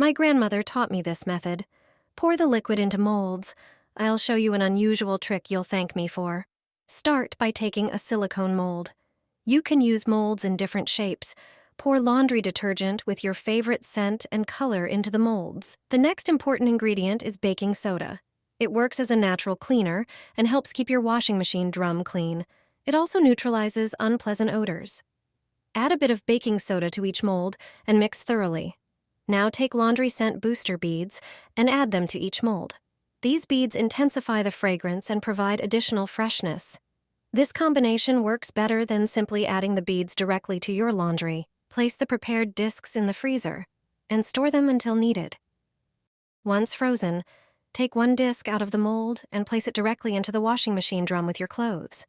My grandmother taught me this method. Pour the liquid into molds. I'll show you an unusual trick you'll thank me for. Start by taking a silicone mold. You can use molds in different shapes. Pour laundry detergent with your favorite scent and color into the molds. The next important ingredient is baking soda. It works as a natural cleaner and helps keep your washing machine drum clean. It also neutralizes unpleasant odors. Add a bit of baking soda to each mold and mix thoroughly. Now take laundry scent booster beads and add them to each mold. These beads intensify the fragrance and provide additional freshness. This combination works better than simply adding the beads directly to your laundry. Place the prepared discs in the freezer and store them until needed. Once frozen, take one disc out of the mold and place it directly into the washing machine drum with your clothes.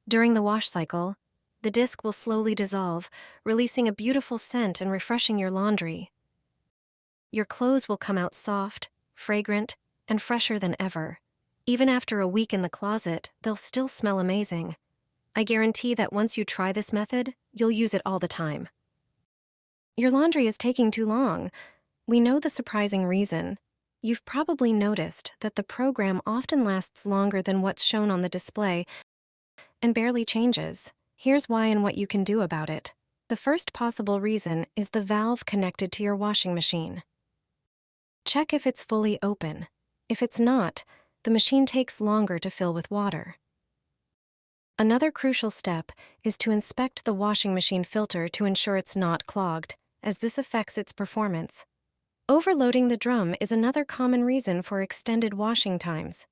During the wash cycle, the disc will slowly dissolve, releasing a beautiful scent and refreshing your laundry. Your clothes will come out soft, fragrant, and fresher than ever. Even after a week in the closet, they'll still smell amazing. I guarantee that once you try this method, you'll use it all the time. Your laundry is taking too long. We know the surprising reason. You've probably noticed that the program often lasts longer than what's shown on the display and barely changes. Here's why and what you can do about it. The first possible reason is the valve connected to your washing machine. Check if it's fully open. If it's not, the machine takes longer to fill with water. Another crucial step is to inspect the washing machine filter to ensure it's not clogged, as this affects its performance. Overloading the drum is another common reason for extended washing times.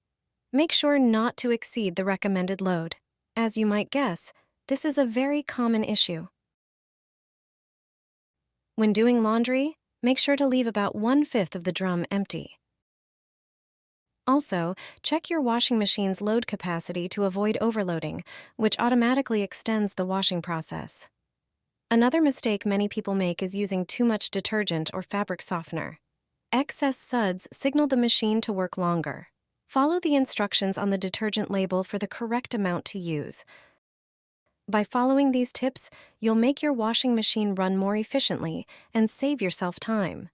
Make sure not to exceed the recommended load. As you might guess, this is a very common issue. When doing laundry, make sure to leave about 1/5 of the drum empty. Also, check your washing machine's load capacity to avoid overloading, which automatically extends the washing process. Another mistake many people make is using too much detergent or fabric softener. Excess suds signal the machine to work longer. Follow the instructions on the detergent label for the correct amount to use. By following these tips, you'll make your washing machine run more efficiently and save yourself time.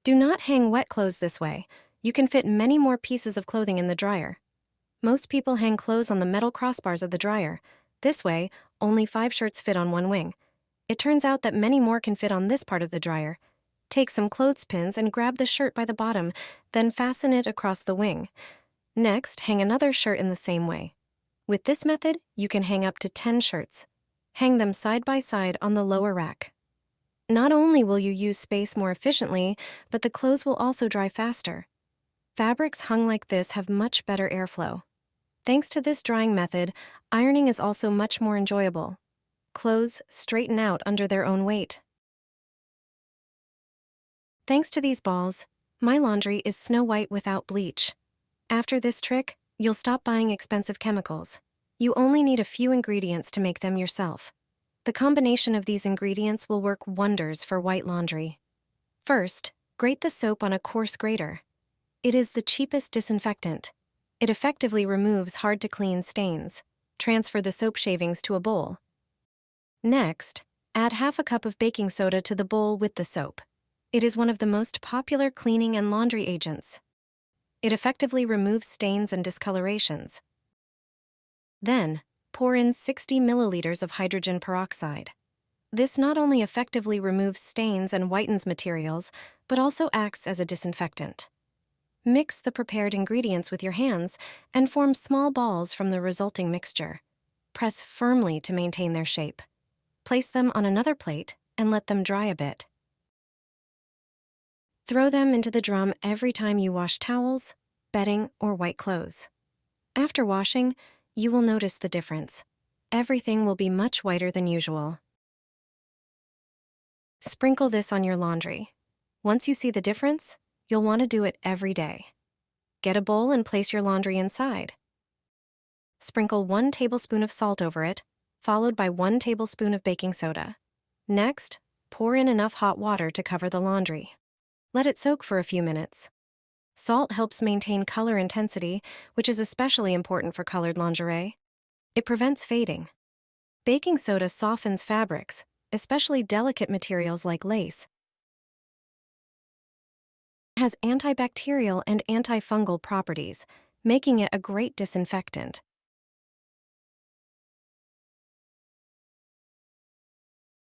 Do not hang wet clothes this way. You can fit many more pieces of clothing in the dryer. Most people hang clothes on the metal crossbars of the dryer. This way, only 5 shirts fit on one wing. It turns out that many more can fit on this part of the dryer. Take some clothespins and grab the shirt by the bottom, then fasten it across the wing. Next, hang another shirt in the same way. With this method, you can hang up to 10 shirts. Hang them side by side on the lower rack. Not only will you use space more efficiently, but the clothes will also dry faster. Fabrics hung like this have much better airflow. Thanks to this drying method, ironing is also much more enjoyable. Clothes straighten out under their own weight. Thanks to these balls, my laundry is snow white without bleach. After this trick, you'll stop buying expensive chemicals. You only need a few ingredients to make them yourself. The combination of these ingredients will work wonders for white laundry. First, grate the soap on a coarse grater. It is the cheapest disinfectant. It effectively removes hard-to-clean stains. Transfer the soap shavings to a bowl. Next, add 1/2 cup of baking soda to the bowl with the soap. It is one of the most popular cleaning and laundry agents. It effectively removes stains and discolorations. Then, pour in 60 milliliters of hydrogen peroxide. This not only effectively removes stains and whitens materials, but also acts as a disinfectant. Mix the prepared ingredients with your hands and form small balls from the resulting mixture. Press firmly to maintain their shape. Place them on another plate and let them dry a bit. Throw them into the drum every time you wash towels, bedding, or white clothes. After washing, you will notice the difference. Everything will be much whiter than usual. Sprinkle this on your laundry. Once you see the difference, you'll want to do it every day. Get a bowl and place your laundry inside. Sprinkle 1 tablespoon of salt over it, followed by 1 tablespoon of baking soda. Next, pour in enough hot water to cover the laundry. Let it soak for a few minutes. Salt helps maintain color intensity, which is especially important for colored lingerie. It prevents fading. Baking soda softens fabrics, especially delicate materials like lace. It has antibacterial and antifungal properties, making it a great disinfectant.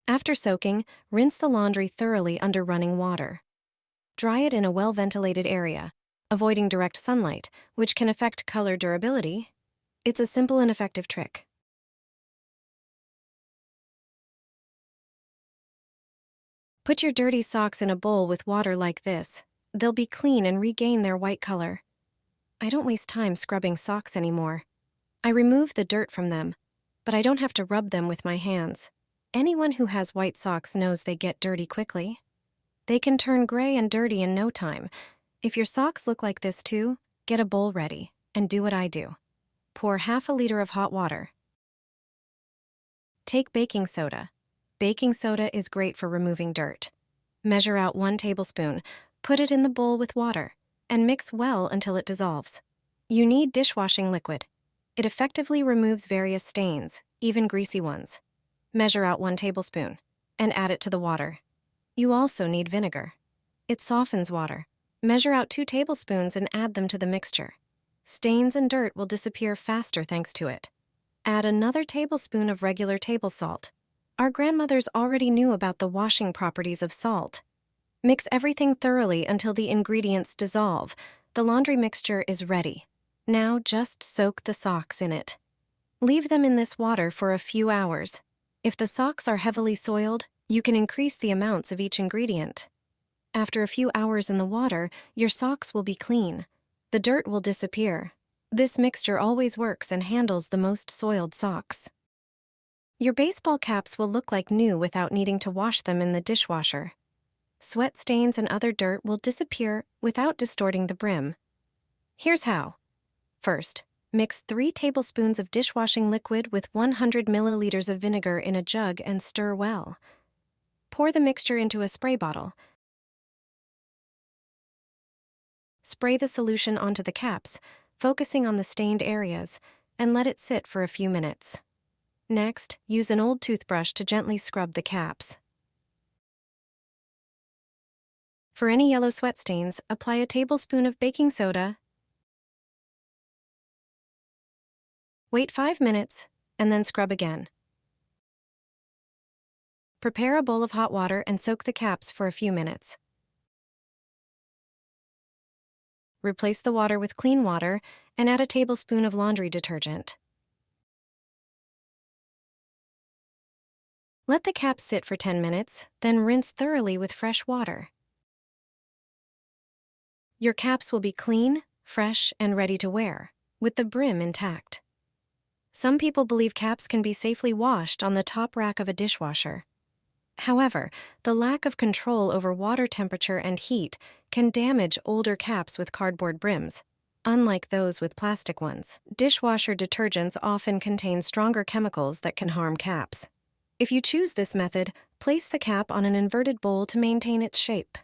After soaking, rinse the laundry thoroughly under running water. Dry it in a well-ventilated area, avoiding direct sunlight, which can affect color durability. It's a simple and effective trick. Put your dirty socks in a bowl with water like this. They'll be clean and regain their white color. I don't waste time scrubbing socks anymore. I remove the dirt from them, but I don't have to rub them with my hands. Anyone who has white socks knows they get dirty quickly. They can turn gray and dirty in no time. If your socks look like this too, get a bowl ready and do what I do. Pour half a liter of hot water. Take baking soda. Baking soda is great for removing dirt. Measure out 1 tablespoon, put it in the bowl with water, and mix well until it dissolves. You need dishwashing liquid. It effectively removes various stains, even greasy ones. Measure out 1 tablespoon, and add it to the water. You also need vinegar. It softens water. Measure out 2 tablespoons and add them to the mixture. Stains and dirt will disappear faster thanks to it. Add another tablespoon of regular table salt. Our grandmothers already knew about the washing properties of salt. Mix everything thoroughly until the ingredients dissolve. The laundry mixture is ready. Now just soak the socks in it. Leave them in this water for a few hours. If the socks are heavily soiled, you can increase the amounts of each ingredient. After a few hours in the water, your socks will be clean. The dirt will disappear. This mixture always works and handles the most soiled socks. Your baseball caps will look like new without needing to wash them in the dishwasher. Sweat stains and other dirt will disappear without distorting the brim. Here's how. First, mix 3 tablespoons of dishwashing liquid with 100 milliliters of vinegar in a jug and stir well. Pour the mixture into a spray bottle. Spray the solution onto the caps, focusing on the stained areas, and let it sit for a few minutes. Next, use an old toothbrush to gently scrub the caps. For any yellow sweat stains, apply a tablespoon of baking soda. Wait 5 minutes, and then scrub again. Prepare a bowl of hot water and soak the caps for a few minutes. Replace the water with clean water and add a tablespoon of laundry detergent. Let the caps sit for 10 minutes, then rinse thoroughly with fresh water. Your caps will be clean, fresh, and ready to wear, with the brim intact. Some people believe caps can be safely washed on the top rack of a dishwasher. However, the lack of control over water temperature and heat can damage older caps with cardboard brims, unlike those with plastic ones. Dishwasher detergents often contain stronger chemicals that can harm caps. If you choose this method, place the cap on an inverted bowl to maintain its shape.